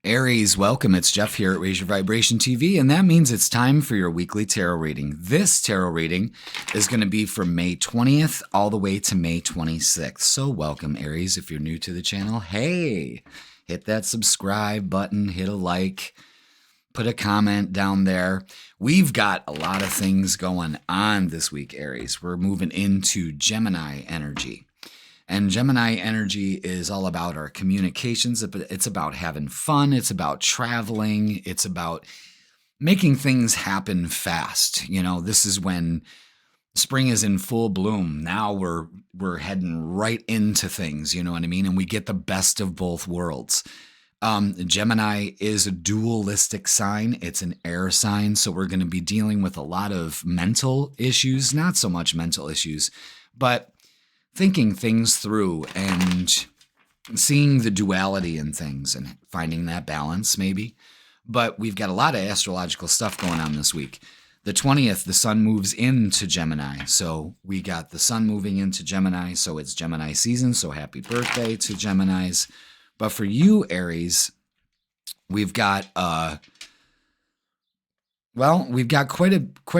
Aries, welcome. It's Jeff here at Raise Your Vibration TV, and that means it's time for your weekly tarot reading. This tarot reading is going to be from May 20th all the way to May 26th. So welcome, Aries. If you're new to the channel, hey, hit that subscribe button, hit a like, put a comment down there. We've got a lot of things going on this week, Aries. We're moving into Gemini energy. And Gemini energy is all about our communications. It's about having fun. It's about traveling. It's about making things happen fast. You know, this is when spring is in full bloom. Now we're heading right into things, you know what I mean? And we get the best of both worlds. Gemini is a dualistic sign. It's an air sign. So we're going to be dealing with a lot of mental issues, not so much mental issues, but thinking things through and seeing the duality in things and finding that balance maybe. But we've got a lot of astrological stuff going on this week. The 20th, the sun moves into Gemini. So we got the sun moving into Gemini. So it's Gemini season. So happy birthday to Geminis. But for you, Aries, we've got quite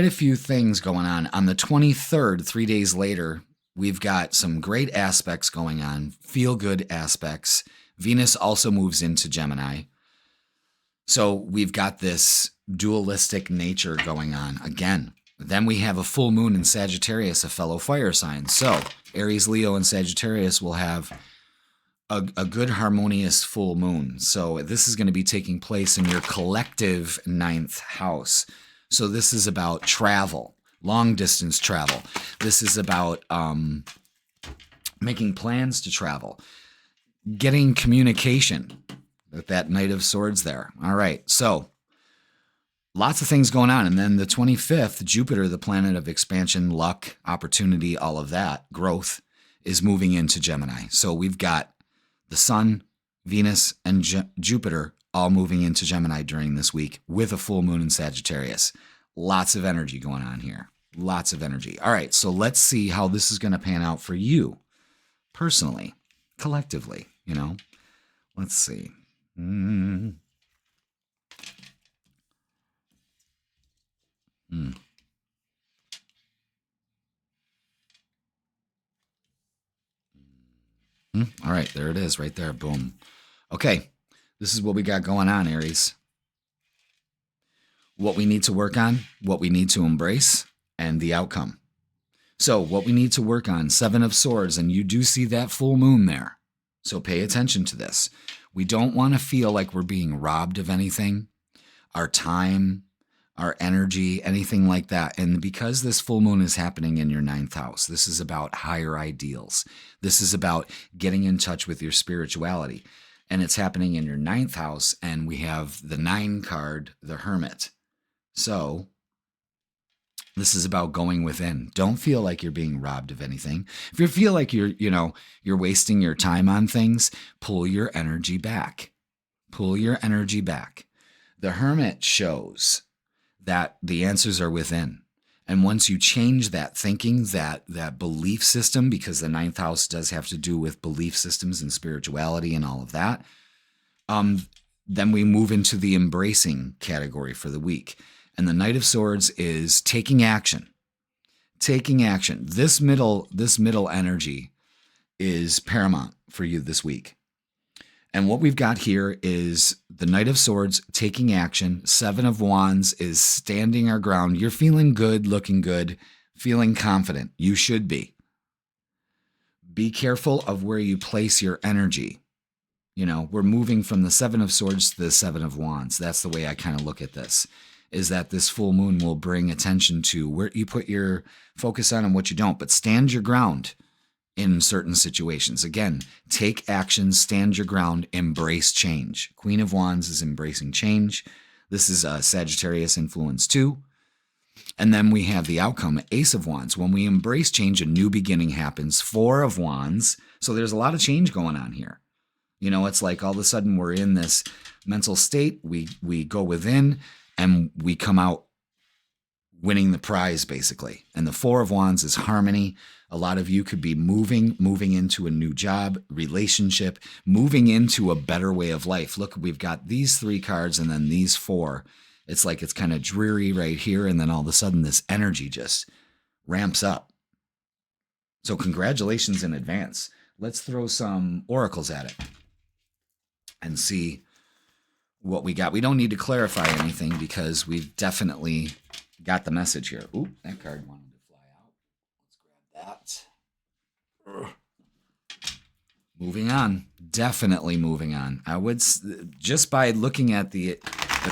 a few things going on. On the 23rd, 3 days later, we've got some great aspects going on, feel-good aspects. Venus also moves into Gemini. So we've got this dualistic nature going on again. Then we have a full moon in Sagittarius, a fellow fire sign. So Aries, Leo, and Sagittarius will have a good harmonious full moon. So this is going to be taking place in your collective ninth house. So this is about travel. Long distance travel. This is about making plans to travel, getting communication with that Knight of Swords there. All right, so lots of things going on. And then the 25th, Jupiter, the planet of expansion, luck, opportunity, all of that, growth, is moving into Gemini. So we've got the Sun, Venus, and Jupiter all moving into Gemini during this week with a full moon in Sagittarius. Lots of energy going on here. Lots of energy. All right, so let's see how this is going to pan out for you personally, collectively, you know. Let's see. All right, there it is right there. Boom. Okay, this is what we got going on, Aries. What we need to work on, what we need to embrace, and the outcome. So what we need to work on, Seven of Swords, and you do see that full moon there. So pay attention to this. We don't want to feel like we're being robbed of anything, our time, our energy, anything like that. And because this full moon is happening in your ninth house, this is about higher ideals. This is about getting in touch with your spirituality. And it's happening in your ninth house, and we have the 9 card, the Hermit. So this is about going within. Don't feel like you're being robbed of anything. If you feel like you're wasting your time on things, pull your energy back. Pull your energy back. The Hermit shows that the answers are within. And once you change that thinking, that belief system, because the ninth house does have to do with belief systems and spirituality and all of that, then we move into the embracing category for the week. And the Knight of Swords is taking action. Taking action. This middle energy is paramount for you this week. And what we've got here is the Knight of Swords taking action. 7 of Wands is standing our ground. You're feeling good, looking good, feeling confident. You should be. Be careful of where you place your energy. You know, we're moving from the 7 of Swords to the 7 of Wands. That's the way I kind of look at this. Is that this full moon will bring attention to where you put your focus on and what you don't, but stand your ground in certain situations. Again, take action, stand your ground, embrace change. Queen of Wands is embracing change. This is a Sagittarius influence too. And then we have the outcome, Ace of Wands. When we embrace change, a new beginning happens. 4 of Wands. So there's a lot of change going on here. You know, it's like all of a sudden we're in this mental state. We go within, and we come out winning the prize, basically. And the Four of Wands is harmony. A lot of you could be moving into a new job, relationship, moving into a better way of life. Look, we've got these 3 cards and then these 4. It's like it's kind of dreary right here. And then all of a sudden this energy just ramps up. So congratulations in advance. Let's throw some oracles at it and see what we got. We don't need to clarify anything because we've definitely got the message here. Ooh, that card wanted to fly out. Let's grab that. Moving on. Definitely moving on. I would, just by looking at the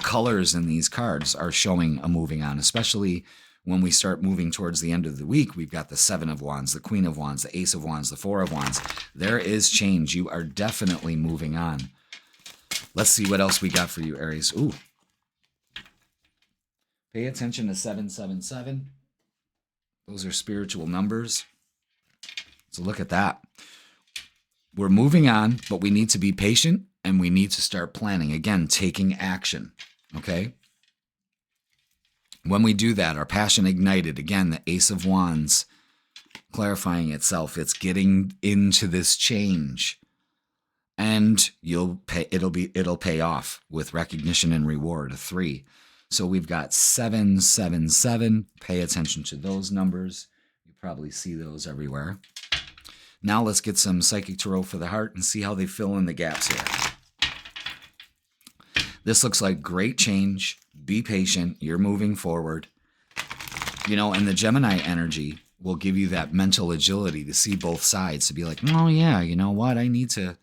colors in these cards are showing a moving on, especially when we start moving towards the end of the week. We've got the 7 of Wands, the Queen of Wands, the Ace of Wands, the 4 of Wands. There is change. You are definitely moving on. Let's see what else we got for you, Aries. Ooh. Pay attention to 777. Those are spiritual numbers. So look at that. We're moving on, but we need to be patient and we need to start planning. Again, taking action. Okay? When we do that, our passion ignited. Again, the Ace of Wands clarifying itself. It's getting into this change. And you'll pay, it'll pay off with recognition and reward, a 3. So we've got 777. Pay attention to those numbers. You probably see those everywhere. Now let's get some Psychic Tarot for the heart and see how they fill in the gaps here. This looks like great change. Be patient. You're moving forward. You know, and the Gemini energy will give you that mental agility to see both sides, to be like, oh yeah, you know what? I need to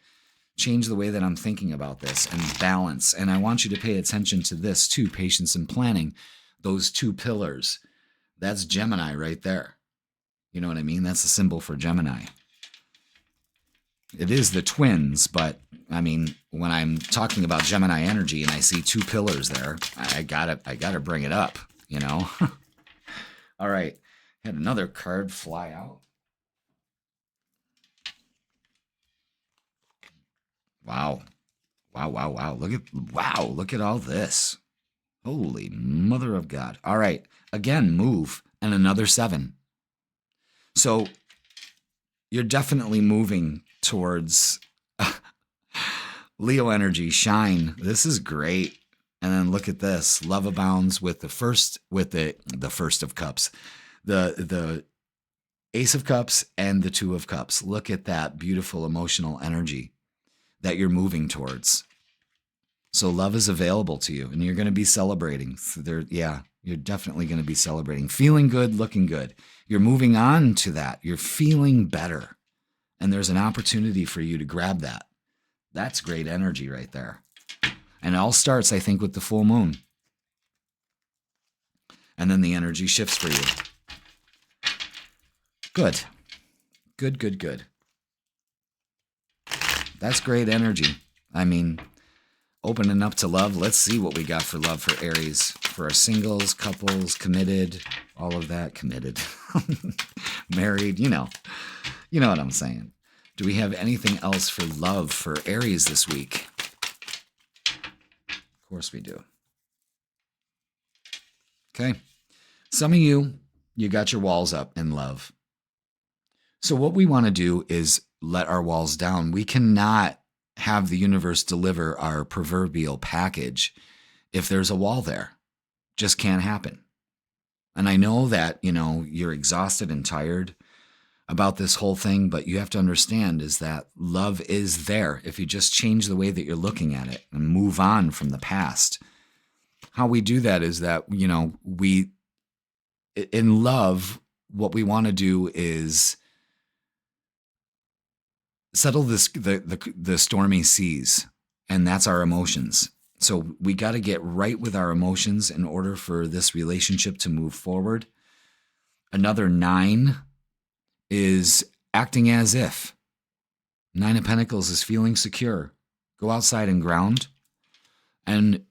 change the way that I'm thinking about this and balance. And I want you to pay attention to this too, patience and planning. Those 2 pillars. That's Gemini right there. You know what I mean? That's a symbol for Gemini. It is the twins, but I mean, when I'm talking about Gemini energy and I see 2 pillars there, I gotta bring it up, you know? All right. Had another card fly out. Wow. Wow. Look at all this. Holy mother of God. All right. Again, move and another 7. So you're definitely moving towards Leo energy, shine. This is great. And then look at this. Love abounds with the first of cups. The Ace of Cups and the 2 of Cups. Look at that beautiful emotional energy that you're moving towards. So love is available to you and you're going to be celebrating. You're definitely going to be celebrating. Feeling good, looking good. You're moving on to that. You're feeling better. And there's an opportunity for you to grab that. That's great energy right there. And it all starts, I think, with the full moon. And then the energy shifts for you. Good. Good. That's great energy. I mean, opening up to love. Let's see what we got for love for Aries. For our singles, couples, committed, all of that. Committed. Married, you know what I'm saying. Do we have anything else for love for Aries this week? Of course we do. Okay. Some of you got your walls up in love. So what we want to do is let our walls down. We cannot have the universe deliver our proverbial package if there's a wall there. Just can't happen. And I know that, you're exhausted and tired about this whole thing, but you have to understand is that love is there if you just change the way that you're looking at it and move on from the past. How we do that is that, in love, what we want to do is settle the stormy seas, and that's our emotions. So we got to get right with our emotions in order for this relationship to move forward. Another 9 is acting as if. 9 of Pentacles is feeling secure. Go outside and ground. And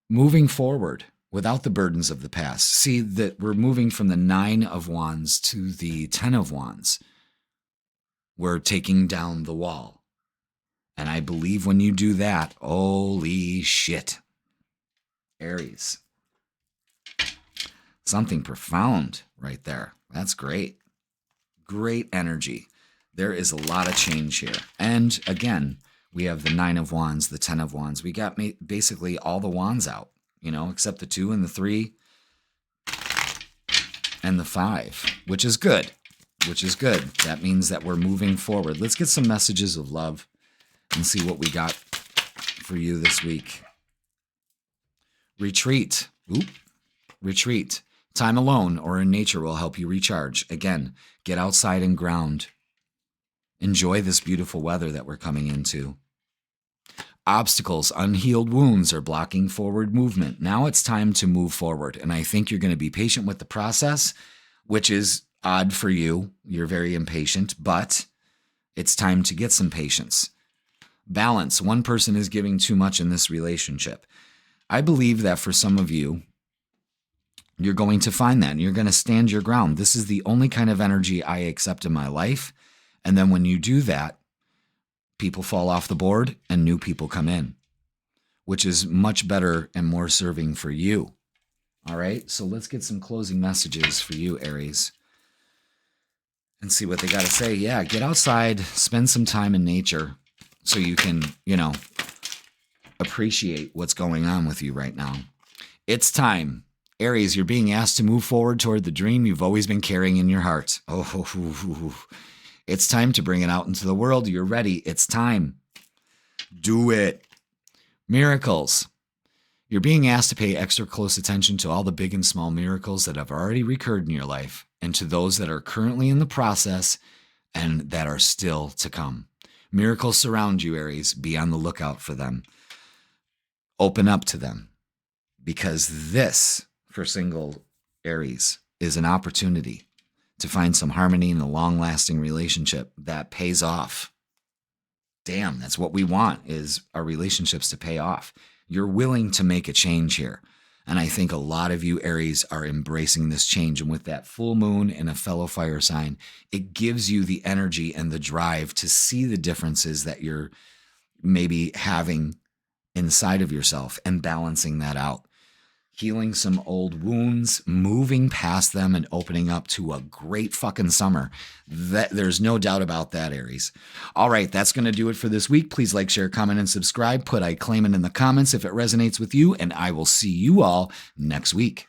moving forward without the burdens of the past. See that we're moving from the 9 of Wands to the 10 of Wands. We're taking down the wall. And I believe when you do that, holy shit. Aries. something profound right there. That's great. Great energy. There is a lot of change here. And again, we have the 9 of Wands, the 10 of Wands. We got basically all the wands out, except the 2 and the 3 and the 5, which is good. That means that we're moving forward. Let's get some messages of love and see what we got for you this week. Retreat. Retreat. Time alone or in nature will help you recharge. Again, get outside and ground. Enjoy this beautiful weather that we're coming into. Obstacles, unhealed wounds are blocking forward movement. Now it's time to move forward. And I think you're going to be patient with the process, which is odd for you. You're very impatient, but it's time to get some patience. Balance. One person is giving too much in this relationship. I believe that for some of you, you're going to find that and you're going to stand your ground. This is the only kind of energy I accept in my life. And then when you do that, people fall off the board and new people come in, which is much better and more serving for you. All right. So let's get some closing messages for you, Aries, and see what they got to say. Yeah. Get outside, spend some time in nature so you can, appreciate what's going on with you right now. It's time. Aries, you're being asked to move forward toward the dream you've always been carrying in your heart. It's time to bring it out into the world. You're ready. It's time. Do it. Miracles. You're being asked to pay extra close attention to all the big and small miracles that have already recurred in your life and to those that are currently in the process and that are still to come. Miracles surround you, Aries. Be on the lookout for them. Open up to them, because this, for single Aries, is an opportunity to find some harmony in a long-lasting relationship that pays off. Damn, that's what we want, is our relationships to pay off. You're willing to make a change here. And I think a lot of you Aries are embracing this change. And with that full moon and a fellow fire sign, it gives you the energy and the drive to see the differences that you're maybe having inside of yourself and balancing that out. Healing some old wounds, moving past them, and opening up to a great fucking summer. There's no doubt about that, Aries. All right, that's going to do it for this week. Please like, share, comment, and subscribe. Put I claim it in the comments if it resonates with you, and I will see you all next week.